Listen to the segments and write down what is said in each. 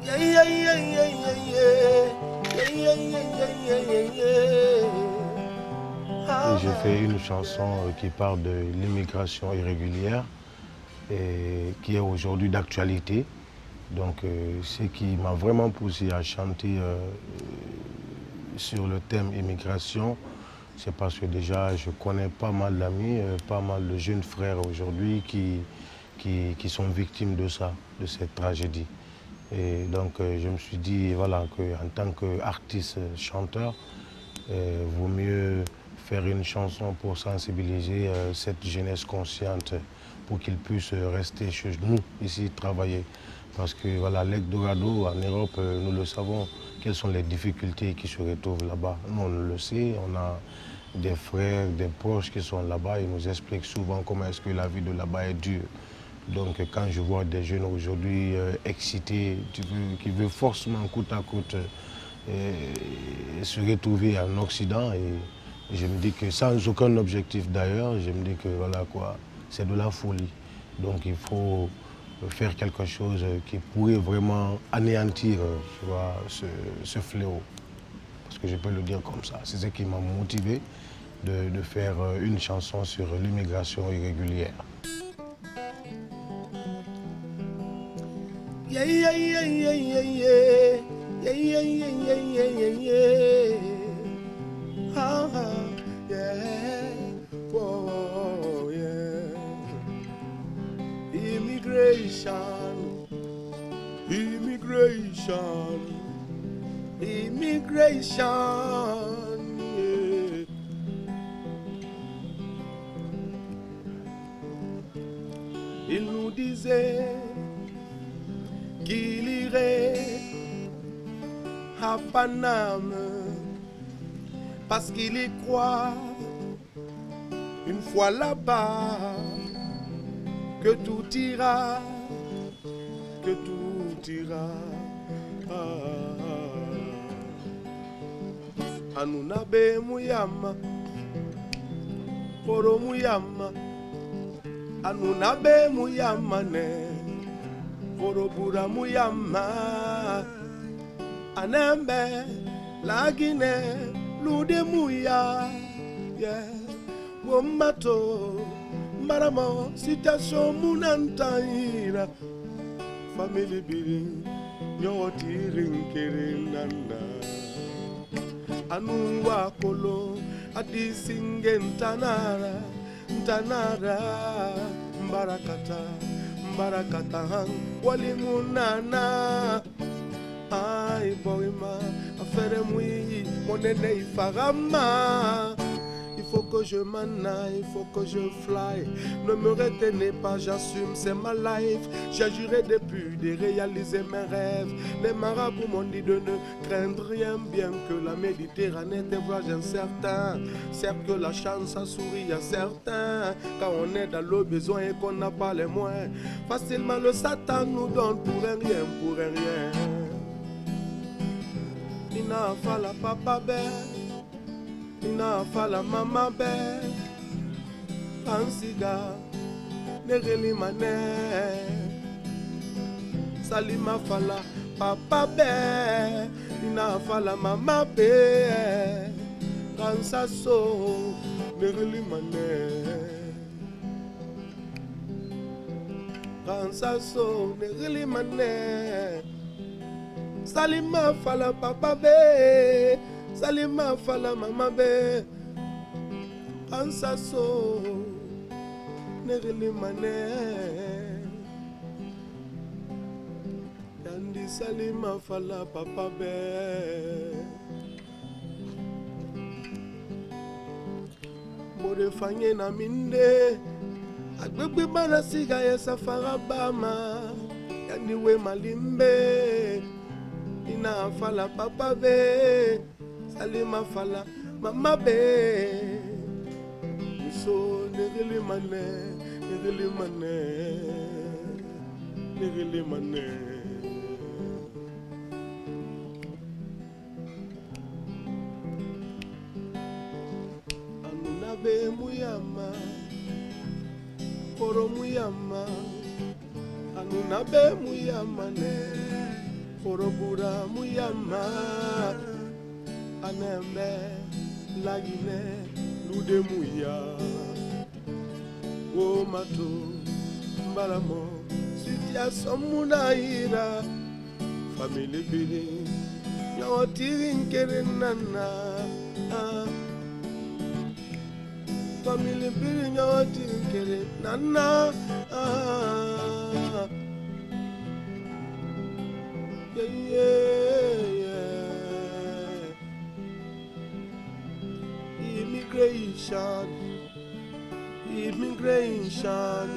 Yeah, yeah, yeah, yeah, yeah, yeah. Yeah, yeah, yeah, yeah, yeah, yeah. Et j'ai fait une chanson qui parle de l'immigration irrégulière et qui est aujourd'hui d'actualité. Donc, ce qui m'a vraiment poussé à chanter sur le thème immigration, c'est parce que déjà je connais pas mal d'amis, pas mal de jeunes frères aujourd'hui qui sont victimes de ça, de cette tragédie. Et donc je me suis dit voilà, qu'en tant qu'artiste chanteur, vaut mieux faire une chanson pour sensibiliser cette jeunesse consciente pour qu'ils puissent rester chez nous, ici, travailler. Parce que voilà, l'Eldorado en Europe, nous le savons, quelles sont les difficultés qui se retrouvent là-bas. Nous, on le sait, on a des frères, des proches qui sont là-bas, ils nous expliquent souvent comment est-ce que la vie de là-bas est dure. Donc quand je vois des jeunes aujourd'hui excités, qui veulent forcément coûte à coûte se retrouver en Occident, et je me dis que sans aucun objectif d'ailleurs, je me dis que voilà quoi, c'est de la folie. Donc il faut faire quelque chose qui pourrait vraiment anéantir tu vois, ce fléau. Parce que je peux le dire comme ça. C'est ce qui m'a motivé de faire une chanson sur l'immigration irrégulière. Yeah, yeah, yeah, yeah, yeah, yeah. Yeah, yeah, yeah, yeah, yeah, yeah, yeah. Yeah. Whoa, yeah. Immigration, immigration, immigration. Yeah. Il nous disait qu'il irait à Paname parce qu'il y croit une fois là-bas que tout ira, que tout ira. Anunabe muyama, koro muyama, anunabe muyama ne. Korobura muyama anembe lagine lude muya yeah womato maramo situation munantaira family biri nyoti rinkirinana anu wakolo adisinge ntanara ntanara mbarakata Barakatahan walimunana ay boima affaire mui monene ifarama il faut que je m'en aille, il faut que je fly. Ne me retenez pas, j'assume, c'est ma life. J'ai juré depuis de réaliser mes rêves. Les marabouts m'ont dit de ne craindre rien, bien que la Méditerranée des voyages incertains. Certes que la chance a souri à certains, quand on est dans le besoin et qu'on n'a pas les moyens. Facilement le Satan nous donne pour un rien, pour un rien. Il n'a pas la papa belle. Ina fala mama be Ansiga Negeli mane Salima fala papa be Ina fala mama be Kansa so Negeli mane Kansa so Negeli mane Salima fala papa be Salima fala mama be Ansa so Negli mane Yandi Salima fala papa be Bode fanye na minde Agbegbe bana siga ya safara bama Yandi we malimbe Ina fala papa be Salima fala mama be So negli mane negli mane negli mane Anunabe muyama koro muyama Anunabe muyama ne Orobura Muyama, Anembe, la Guinée, nous de Mouya, O Mato, Maramo, Sitia Somunaira, Family Bini, Yawatin Kerenana, Family Bini, Yawatin Kerenana, Immigration, immigration,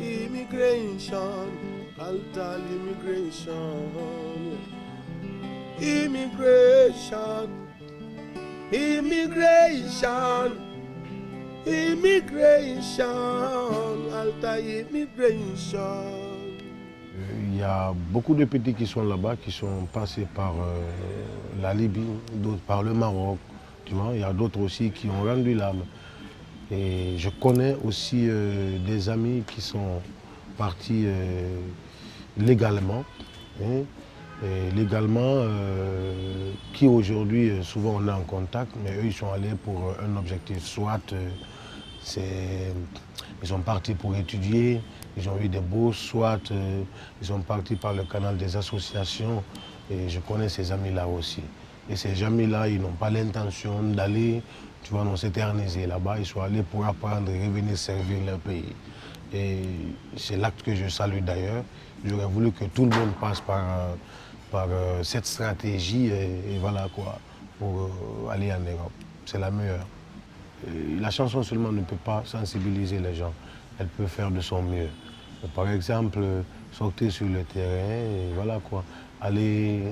immigration, altal immigration, immigration, immigration, immigration, altal immigration. Il y a beaucoup de petits qui sont là-bas, qui sont passés par la Libye, d'autres par le Maroc. Tu vois, il y a d'autres aussi qui ont rendu l'âme. Et je connais aussi des amis qui sont partis légalement. Hein, et légalement, qui aujourd'hui, souvent on est en contact, mais eux ils sont allés pour un objectif. Soit ils sont partis pour étudier, ils ont eu des bourses, soit ils sont partis par le canal des associations. Et je connais ces amis-là aussi. Et ces amis-là, ils n'ont pas l'intention d'aller, tu vois, s'éterniser là-bas. Ils sont allés pour apprendre et revenir servir leur pays. Et c'est l'acte que je salue d'ailleurs. J'aurais voulu que tout le monde passe par cette stratégie et voilà quoi, pour aller en Europe. C'est la meilleure. La chanson seulement ne peut pas sensibiliser les gens. Elle peut faire de son mieux. Par exemple, sortir sur le terrain et voilà quoi. Aller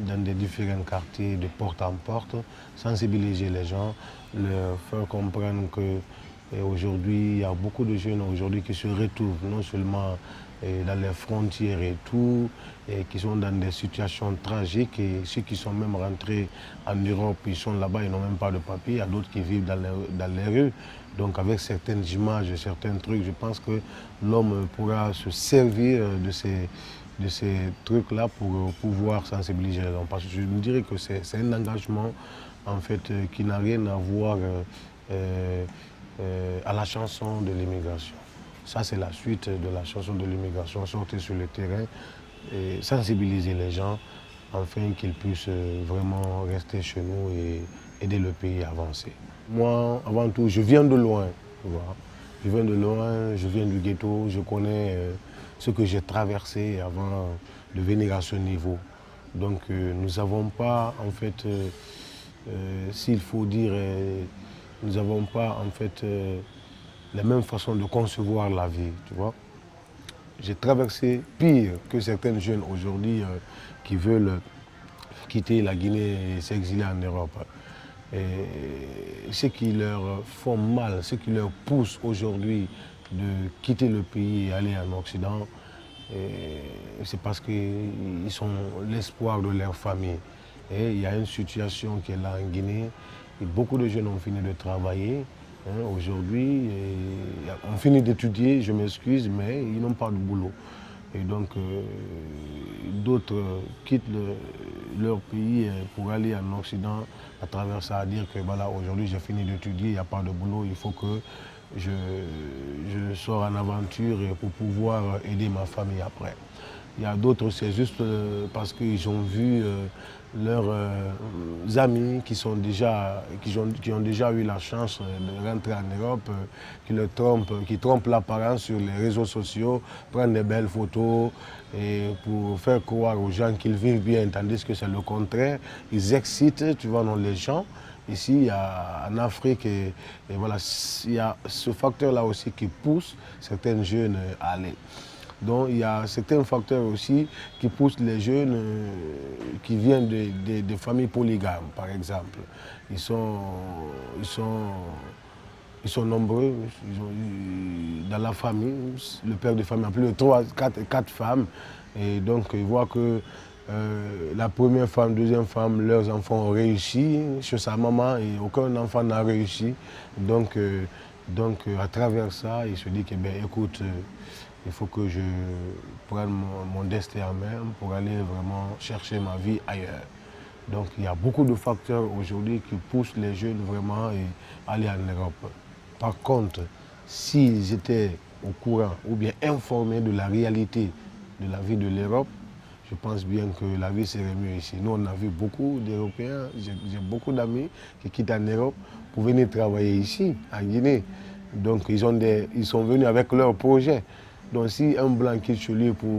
dans des différents quartiers de porte en porte, sensibiliser les gens, leur faire comprendre que aujourd'hui, il y a beaucoup de jeunes aujourd'hui qui se retrouvent non seulement dans les frontières et tout, et qui sont dans des situations tragiques, et ceux qui sont même rentrés en Europe, ils sont là-bas, ils n'ont même pas de papier, il y a d'autres qui vivent dans les rues. Donc avec certaines images, certains trucs, je pense que l'homme pourra se servir de ces trucs-là pour pouvoir sensibiliser les gens. Parce que je me dirais que c'est un engagement en fait qui n'a rien à voir à la chanson de l'immigration. Ça, c'est la suite de la chanson de l'immigration, sortir sur le terrain et sensibiliser les gens afin qu'ils puissent vraiment rester chez nous et aider le pays à avancer. Moi, avant tout, je viens de loin. Tu vois. Je viens de loin, je viens du ghetto, je connais ce que j'ai traversé avant de venir à ce niveau. Donc nous n'avons pas, en fait, s'il faut dire, nous n'avons pas, en fait, la même façon de concevoir la vie, tu vois. J'ai traversé pire que certains jeunes aujourd'hui qui veulent quitter la Guinée et s'exiler en Europe. Et ce qui leur font mal, ce qui leur pousse aujourd'hui de quitter le pays et aller en Occident, c'est parce qu'ils sont l'espoir de leur famille. Et il y a une situation qui est là en Guinée, et beaucoup de jeunes ont fini de travailler. Aujourd'hui, on finit d'étudier, je m'excuse, mais ils n'ont pas de boulot. Et donc, d'autres quittent leur pays pour aller en Occident à travers ça, à dire que voilà, aujourd'hui j'ai fini d'étudier, il n'y a pas de boulot, il faut que je sors en aventure pour pouvoir aider ma famille après. Il y a d'autres, c'est juste parce qu'ils ont vu leurs amis qui ont déjà eu la chance de rentrer en Europe, qui trompent l'apparence sur les réseaux sociaux, prennent des belles photos et pour faire croire aux gens qu'ils vivent bien, tandis que c'est le contraire. Ils excitent, tu vois, dans les gens. Ici, en Afrique, et voilà, il y a ce facteur-là aussi qui pousse certains jeunes à aller. Donc il y a certains facteurs aussi qui poussent les jeunes qui viennent de familles polygames, par exemple. Ils sont nombreux dans la famille. Le père de famille a plus de 4 femmes. Et donc il voit que la première femme, deuxième femme, leurs enfants ont réussi chez sa maman et aucun enfant n'a réussi. Donc à travers ça, il se dit que, ben, écoute, Il faut que je prenne mon destin en main pour aller vraiment chercher ma vie ailleurs. Donc il y a beaucoup de facteurs aujourd'hui qui poussent les jeunes vraiment à aller en Europe. Par contre, s'ils étaient au courant ou bien informés de la réalité de la vie de l'Europe, je pense bien que la vie serait mieux ici. Nous, on a vu beaucoup d'Européens, j'ai beaucoup d'amis qui quittent en Europe pour venir travailler ici, en Guinée. Donc ils sont venus avec leurs projets. Donc si un blanc quitte chez lui pour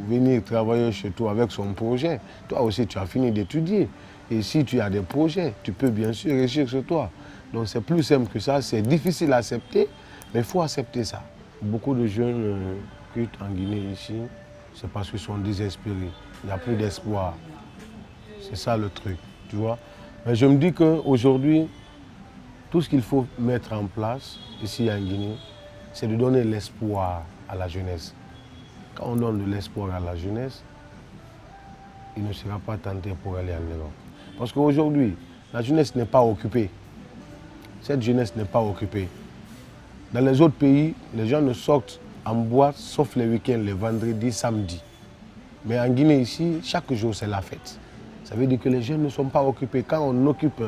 venir travailler chez toi avec son projet, toi aussi tu as fini d'étudier. Et si tu as des projets, tu peux bien sûr réussir sur toi. Donc c'est plus simple que ça, c'est difficile à accepter, mais il faut accepter ça. Beaucoup de jeunes quittent en Guinée ici, c'est parce qu'ils sont désespérés. Il n'y a plus d'espoir. C'est ça le truc, tu vois. Mais je me dis qu'aujourd'hui, tout ce qu'il faut mettre en place ici en Guinée, c'est de donner l'espoir à la jeunesse. Quand on donne de l'espoir à la jeunesse, il ne sera pas tenté pour aller en Europe. Parce qu'aujourd'hui, la jeunesse n'est pas occupée. Cette jeunesse n'est pas occupée. Dans les autres pays, les gens ne sortent en boîte sauf les week-ends, les vendredis, samedis. Mais en Guinée ici, chaque jour c'est la fête. Ça veut dire que les jeunes ne sont pas occupés. Quand on occupe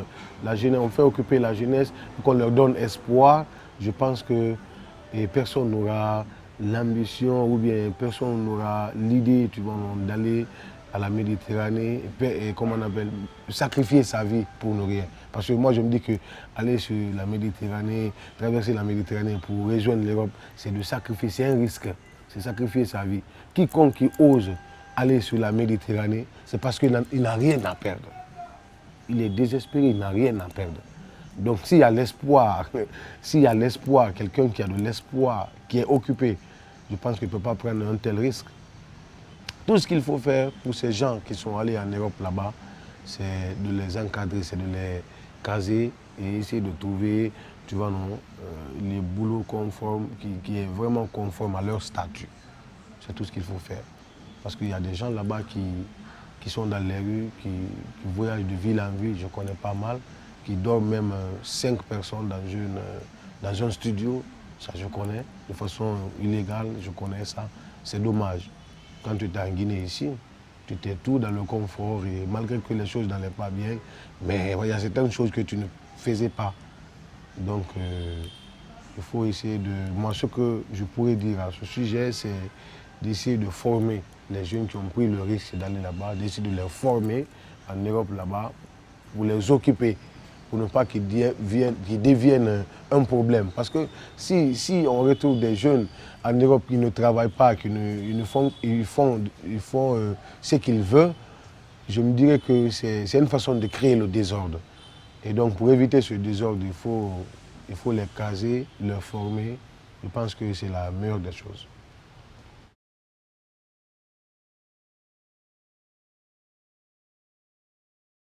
la jeunesse, on fait occuper la jeunesse, qu'on leur donne espoir, je pense que personne n'aura l'ambition ou bien personne n'aura l'idée d'aller à la Méditerranée et comment on appelle, sacrifier sa vie pour ne rien. Parce que moi je me dis que aller sur la Méditerranée, traverser la Méditerranée pour rejoindre l'Europe, c'est de sacrifier, c'est un risque, c'est sacrifier sa vie. Quiconque qui ose aller sur la Méditerranée, c'est parce qu'il n'a rien à perdre. Il est désespéré, il n'a rien à perdre. Donc s'il y a l'espoir, quelqu'un qui a de l'espoir, qui est occupé, je pense qu'il ne peut pas prendre un tel risque. Tout ce qu'il faut faire pour ces gens qui sont allés en Europe là-bas, c'est de les encadrer, c'est de les caser et essayer de trouver, tu vois, non, les boulots conformes, qui est vraiment conforme à leur statut. C'est tout ce qu'il faut faire. Parce qu'il y a des gens là-bas qui sont dans les rues, qui voyagent de ville en ville, je connais pas mal, qui dorment même 5 personnes dans un studio, ça je connais, de façon illégale, je connais ça, c'est dommage. Quand tu es en Guinée ici, tu t'es tout dans le confort et malgré que les choses n'allaient pas bien, mais il y a certaines choses que tu ne faisais pas. Donc il faut essayer de... Moi ce que je pourrais dire à ce sujet, c'est d'essayer de former les jeunes qui ont pris le risque d'aller là-bas, d'essayer de les former en Europe là-bas, pour les occuper, pour ne pas qu'ils deviennent un problème. Parce que si on retrouve des jeunes en Europe qui ne travaillent pas, ils font ce qu'ils veulent, je me dirais que c'est une façon de créer le désordre. Et donc pour éviter ce désordre, il faut les caser, les former. Je pense que c'est la meilleure des choses.